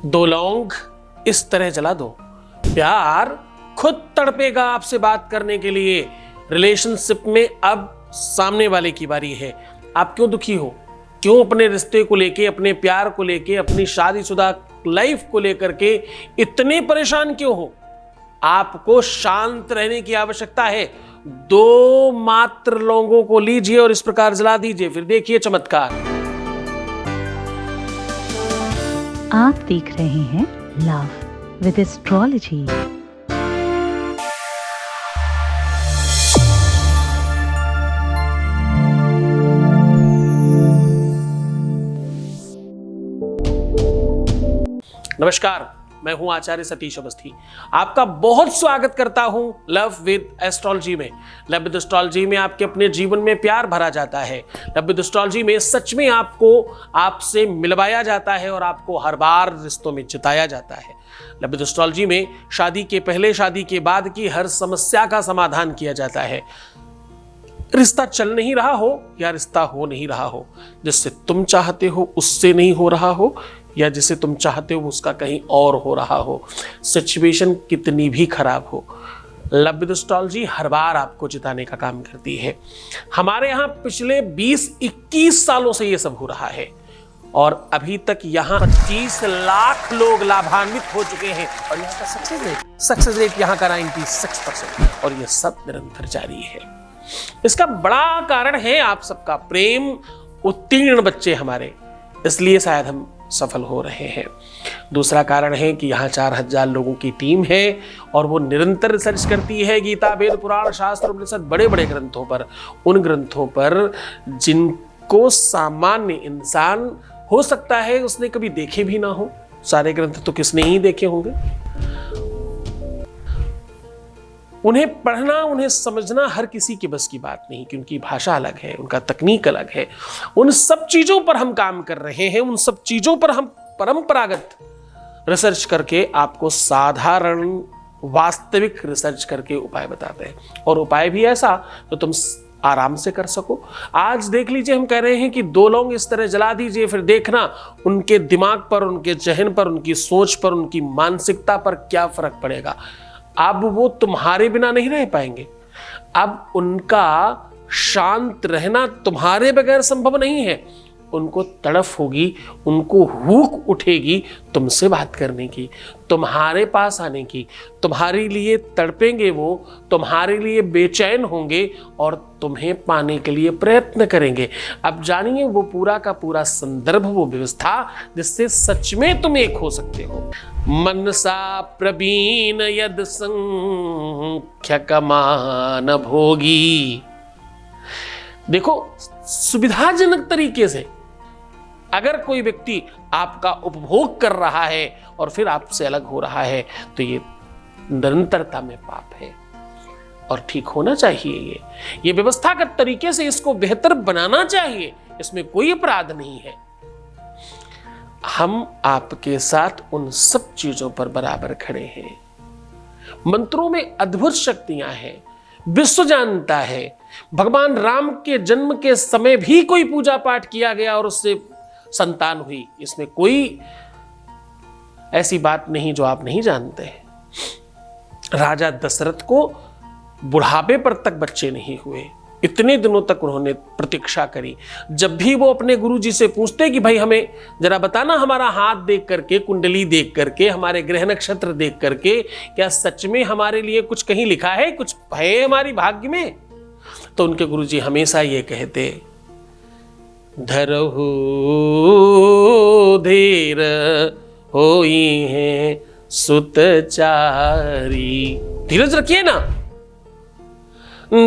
दो लौंग इस तरह जला दो। प्यार खुद तड़पेगा आपसे बात करने के लिए। रिलेशनशिप में अब सामने वाले की बारी है। आप क्यों दुखी हो? क्यों अपने रिश्ते को लेके, अपने प्यार को लेके, अपनी शादीशुदा लाइफ को लेकर के इतने परेशान क्यों हो? आपको शांत रहने की आवश्यकता है। दो मात्र लौंगों को लीजिए और इस प्रकार जला दीजिए, फिर देखिए चमत्कार। आप देख रहे हैं लव विद एस्ट्रोलॉजी। नमस्कार, मैं हूं आचार्य सतीश अवस्थी। आपका बहुत स्वागत करता हूं लव विद एस्ट्रोलॉजी में। लव विद एस्ट्रोलॉजी में आपके अपने जीवन में प्यार भरा जाता है। लव विद एस्ट्रोलॉजी में सच में आपको आपसे मिलवाया जाता है और आपको हर बार रिश्तों में जिताया जाता है। लव विद एस्ट्रोलॉजी में शादी के पहले, शादी के बाद की हर समस्या का समाधान किया जाता है। रिश्ता चल नहीं रहा हो या रिश्ता हो नहीं रहा हो, जिससे तुम चाहते हो उससे नहीं हो रहा हो, या जिसे तुम चाहते हो उसका कहीं और हो रहा हो, सिचुएशन कितनी भी खराब हो, लव विद एस्ट्रोलॉजी हर बार आपको जिताने का काम करती है। हमारे यहाँ पिछले 20-21 सालों से ये सब हो रहा है और अभी तक यहाँ 25 लाख लोग लाभान्वित हो चुके हैं और यहाँ का सक्सेस रेट यहाँ का 96% और ये सब निरंतर जारी है। इसका बड़ा कारण है आप सबका प्रेम, उत्तीर्ण बच्चे हमारे, इसलिए शायद हम सफल हो रहे हैं। दूसरा कारण है कि यहाँ 4000 लोगों की टीम है और वो निरंतर रिसर्च करती है गीता, वेद, पुराण, शास्त्र, उपनिषद, बड़े बड़े ग्रंथों पर, उन ग्रंथों पर जिनको सामान्य इंसान हो सकता है उसने कभी देखे भी ना हो। सारे ग्रंथ तो किसने ही देखे होंगे। उन्हें पढ़ना, उन्हें समझना हर किसी के बस की बात नहीं, क्योंकि भाषा अलग है, उनका तकनीक अलग है। उन सब चीजों पर हम काम कर रहे हैं, उन सब चीजों पर हम परंपरागत रिसर्च करके आपको साधारण वास्तविक रिसर्च करके उपाय बताते हैं, और उपाय भी ऐसा तो तुम आराम से कर सको। आज देख लीजिए, हम कह रहे हैं कि दो लौंग इस तरह जला दीजिए, फिर देखना उनके दिमाग पर, उनके जहन पर, उनकी सोच पर, उनकी मानसिकता पर क्या फर्क पड़ेगा। अब वो तुम्हारे बिना नहीं रह पाएंगे। अब उनका शांत रहना तुम्हारे बगैर संभव नहीं है। उनको तड़फ होगी, उनको भूख उठेगी तुमसे बात करने की, तुम्हारे पास आने की। तुम्हारे लिए तड़पेंगे वो, तुम्हारे लिए बेचैन होंगे और तुम्हें पाने के लिए प्रयत्न करेंगे। अब जानिए वो पूरा का पूरा संदर्भ, वो व्यवस्था जिससे सच में तुम एक हो सकते हो। मनसा प्रवीण यद संख्यकमान भोगी। देखो, सुविधाजनक तरीके से अगर कोई व्यक्ति आपका उपभोग कर रहा है और फिर आपसे अलग हो रहा है तो ये निरंतरता में पाप है और ठीक होना चाहिए। ये व्यवस्थागत तरीके से इसको बेहतर बनाना चाहिए, इसमें कोई अपराध नहीं है। हम आपके साथ उन सब चीजों पर बराबर खड़े हैं। मंत्रों में अद्भुत शक्तियां हैं, विश्व जानता है। भगवान राम के जन्म के समय भी कोई पूजा पाठ किया गया और उससे संतान हुई, इसमें कोई ऐसी बात नहीं जो आप नहीं जानते हैं। राजा दशरथ को बुढ़ापे पर तक बच्चे नहीं हुए, इतने दिनों तक उन्होंने प्रतीक्षा करी। जब भी वो अपने गुरुजी से पूछते कि भाई हमें जरा बताना, हमारा हाथ देख करके, कुंडली देख करके, हमारे ग्रह नक्षत्र देख करके, क्या सच में हमारे लिए कुछ कहीं लिखा है, कुछ है हमारी भाग्य में, तो उनके गुरुजी हमेशा ये कहते, धरहु धीर होई है सुतचारी। धीरज रखिए ना।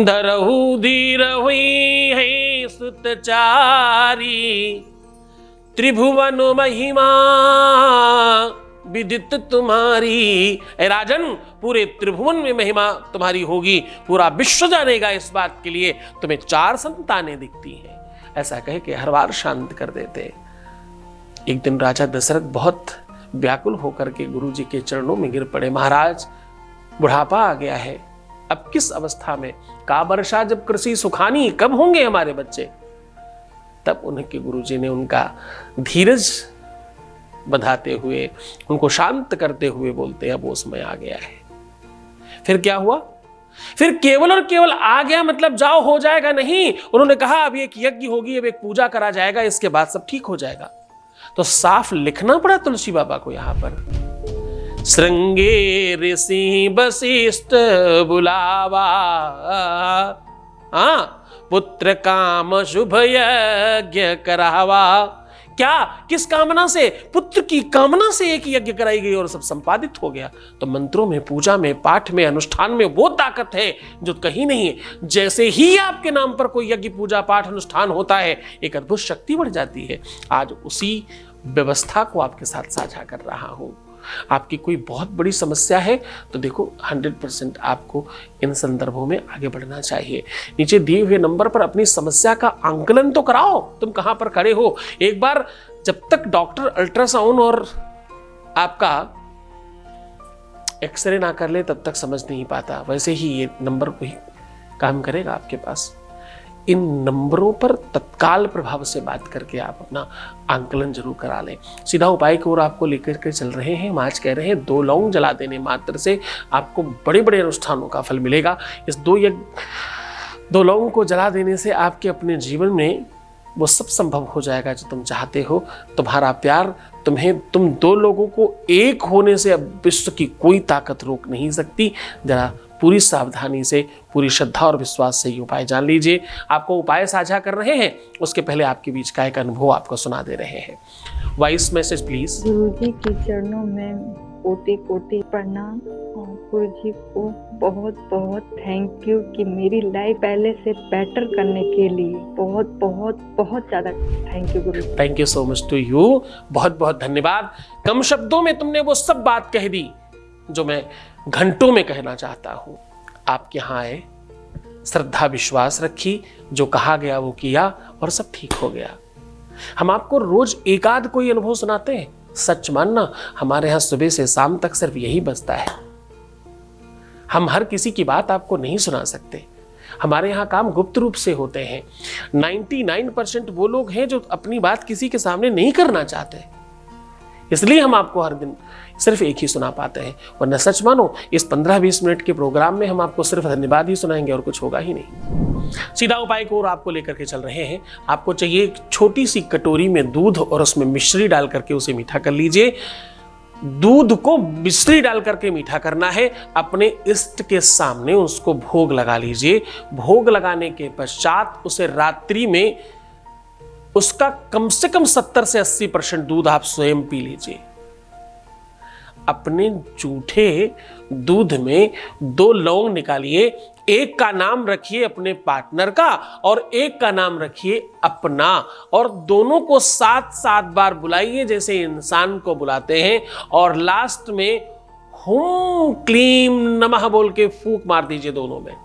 धरहु धीर हुई है सुतचारी, त्रिभुवन महिमा विदित तुम्हारी। ए राजन, पूरे त्रिभुवन में महिमा तुम्हारी होगी, पूरा विश्व जानेगा इस बात के लिए तुम्हें 4 संतानें दिखती हैं। ऐसा कह के हर बार शांत कर देते। एक दिन राजा दशरथ बहुत व्याकुल होकर के गुरु जी के चरणों में गिर पड़े। महाराज, बुढ़ापा आ गया है, अब किस अवस्था में, का वर्षा जब कृषि सुखानी, कब होंगे हमारे बच्चे। तब उनके गुरु जी ने उनका धीरज बंधाते हुए, उनको शांत करते हुए बोलते हैं अब वो समय आ गया है। फिर क्या हुआ? फिर केवल और केवल आ गया मतलब जाओ हो जाएगा नहीं। उन्होंने कहा अब एक यज्ञ होगी, अब एक पूजा करा जाएगा, इसके बाद सब ठीक हो जाएगा। तो साफ लिखना पड़ा तुलसी बाबा को यहां पर, श्रृंगे ऋषि वशिष्ठ बुलावा, पुत्र काम शुभ यज्ञ करावा। क्या, किस कामना से? पुत्र की कामना से एक यज्ञ कराई गई और सब संपादित हो गया। तो मंत्रों में, पूजा में, पाठ में, अनुष्ठान में वो ताकत है जो कहीं नहीं है। जैसे ही आपके नाम पर कोई यज्ञ, पूजा, पाठ, अनुष्ठान होता है, एक अद्भुत शक्ति बढ़ जाती है। आज उसी व्यवस्था को आपके साथ साझा कर रहा हूं। आपकी कोई बहुत बड़ी समस्या है तो देखो 100% आपको इन संदर्भों में आगे बढ़ना चाहिए। नीचे दिए हुए नंबर पर अपनी समस्या का आंकलन तो कराओ, तुम कहां पर खड़े हो। एक बार जब तक डॉक्टर अल्ट्रासाउंड और आपका एक्सरे ना कर ले तब तक समझ नहीं पाता। वैसे ही ये नंबर वही काम करेगा आपके पास। इन नंबरों पर तत्काल प्रभाव से बात करके आप अपना आंकलन जरूर करा लें। सीधा उपाय की ओर आपको लेकर के चल रहे हैं। हम आज कह रहे हैं 2 लौंग जला देने मात्र से आपको बड़े बड़े अनुष्ठानों का फल मिलेगा। इस 2 लौंग को जला देने से आपके अपने जीवन में वो सब संभव हो जाएगा जो तुम चाहते हो। तुम्हारा प्यार तुम 2 लोगों को एक होने से अब विश्व की कोई ताकत रोक नहीं सकती। जरा पूरी सावधानी से, पूरी श्रद्धा और विश्वास से ये उपाय जान लीजिए। आपको उपाय साझा कर रहे हैं, उसके पहले आपके बीच का एक अनुभव आपको सुना दे रहे हैं। Voice message please. गुरुजी के चरणों में कोटि कोटि प्रणाम और गुरुजी को बहुत बहुत थैंक यू कि मेरी लाइफ पहले से बेटर करने के लिए बहुत बहुत बहुत ज़्यादा thank you Guruji. Thank you so much to you. बहुत बहुत धन्यवाद। कम शब्दों में तुमने वो सब बात कह दी जो मैं घंटों में कहना चाहता हूं। आप यहां आए, श्रद्धा विश्वास रखी, जो कहा गया वो किया और सब ठीक हो गया। हम आपको रोज एक आध कोई अनुभव सुनाते हैं। सच मानना, हमारे यहां सुबह से शाम तक सिर्फ यही बजता है। हम हर किसी की बात आपको नहीं सुना सकते। हमारे यहाँ काम गुप्त रूप से होते हैं। 99% वो लोग हैं जो अपनी बात किसी के सामने नहीं करना चाहते, इसलिए हम आपको हर दिन सिर्फ एक ही सुना पाते हैं। वरना सच मानो, इस 15-20 मिनट के प्रोग्राम में हम आपको सिर्फ धन्यवाद ही सुनाएंगे और कुछ होगा ही नहीं। सीधा उपाय को और आपको लेकर के चल रहे हैं। आपको चाहिए एक छोटी सी कटोरी में दूध और उसमें मिश्री डाल करके उसे मीठा कर लीजिए। दूध को मिश्री डाल करके मीठा करना है। अपने इष्ट के सामने उसको भोग लगा लीजिए। भोग लगाने के पश्चात उसे रात्रि में उसका कम से कम 70 से 80% दूध आप स्वयं पी लीजिए। अपने जूठे दूध में 2 लौंग निकालिए। एक का नाम रखिए अपने पार्टनर का और एक का नाम रखिए अपना, और दोनों को 7-7 बार बुलाइए जैसे इंसान को बुलाते हैं, और लास्ट में हुम क्लीम नमः बोल के फूंक मार दीजिए दोनों में।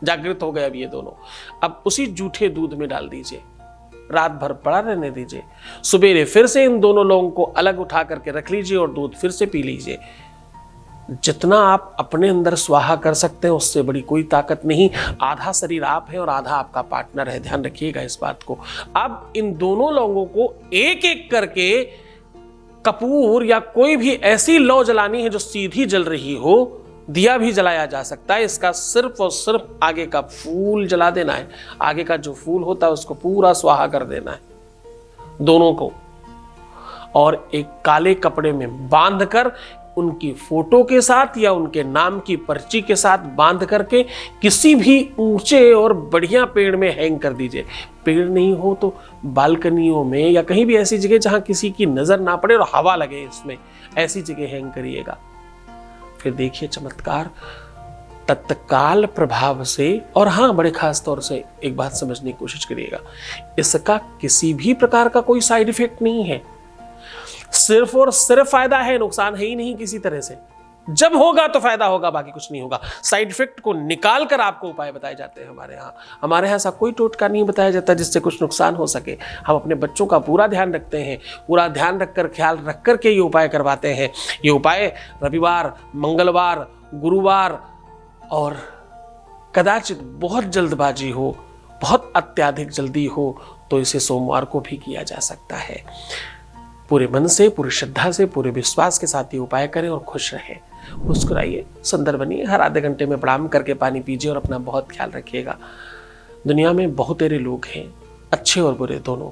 जागृत हो गए अब ये दोनों। अब उसी जूठे दूध में डाल दीजिए, रात भर पड़ा रहने दीजिए। सुबेरे फिर से इन दोनों लोगों को अलग उठा करके रख लीजिए और दूध फिर से पी लीजिए। जितना आप अपने अंदर स्वाहा कर सकते हैं उससे बड़ी कोई ताकत नहीं। आधा शरीर आप है और आधा आपका पार्टनर है, ध्यान रखिएगा इस बात को। अब इन दोनों लोगों को एक एक करके कपूर या कोई भी ऐसी लौ जलानी है जो सीधी जल रही हो। दिया भी जलाया जा सकता है, इसका सिर्फ और सिर्फ आगे का फूल जला देना है। आगे का जो फूल होता है उसको पूरा स्वाहा कर देना है दोनों को, और एक काले कपड़े में बांधकर उनकी फोटो के साथ या उनके नाम की पर्ची के साथ बांध करके किसी भी ऊंचे और बढ़िया पेड़ में हैंग कर दीजिए। पेड़ नहीं हो तो बालकनियों में या कहीं भी ऐसी जगह जहां किसी की नजर ना पड़े और हवा लगे, इसमें ऐसी जगह हैंग करिएगा। फिर देखिए चमत्कार तत्काल प्रभाव से। और हाँ, बड़े खास तौर से एक बात समझने की कोशिश करिएगा, इसका किसी भी प्रकार का कोई साइड इफेक्ट नहीं है। सिर्फ और सिर्फ फायदा है, नुकसान है ही नहीं किसी तरह से। जब होगा तो फायदा होगा, बाकी कुछ नहीं होगा। साइड इफेक्ट को निकाल कर आपको उपाय बताए जाते हैं हमारे यहाँ। हमारे यहाँ ऐसा कोई टोटका नहीं बताया जाता जिससे कुछ नुकसान हो सके। हम अपने बच्चों का पूरा ध्यान रखते हैं, पूरा ध्यान रखकर, ख्याल रख कर के ये उपाय करवाते हैं। ये उपाय रविवार, मंगलवार, गुरुवार और कदाचित बहुत जल्दबाजी हो, बहुत अत्याधिक जल्दी हो तो इसे सोमवार को भी किया जा सकता है। पूरे मन से, पूरी श्रद्धा से, पूरे विश्वास के साथ ये उपाय करें और खुश रहें, मुस्कुराइए, सुंदर बनिए। हर आधे घंटे में प्रणाम करके पानी पीजिए और अपना बहुत ख्याल रखिएगा। दुनिया में बहुत तेरे लोग हैं, अच्छे और बुरे दोनों।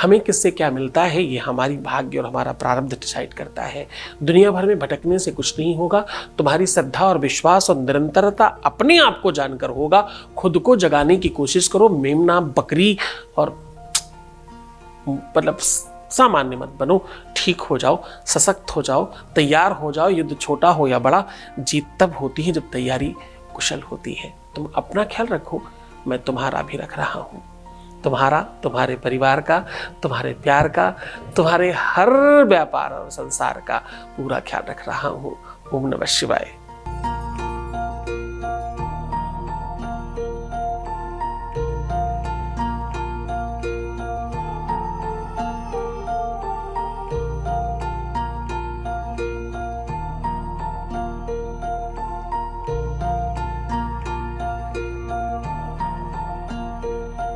हमें किससे क्या मिलता है ये हमारी भाग्य और हमारा प्रारब्ध डिसाइड करता है। दुनिया भर में भटकने से कुछ नहीं होगा। तुम्हारी श्रद्धा और विश्वास और निरंतरता अपने आप को जानकर होगा। खुद को जगाने की कोशिश करो। मेमना, बकरी और मतलब सामान्य मत बनो। ठीक हो जाओ, सशक्त हो जाओ, तैयार हो जाओ। युद्ध छोटा हो या बड़ा, जीत तब होती है जब तैयारी कुशल होती है। तुम अपना ख्याल रखो, मैं तुम्हारा भी रख रहा हूँ। तुम्हारा, तुम्हारे परिवार का, तुम्हारे प्यार का, तुम्हारे हर व्यापार और संसार का पूरा ख्याल रख रहा हूँ। ओम नमः शिवाय।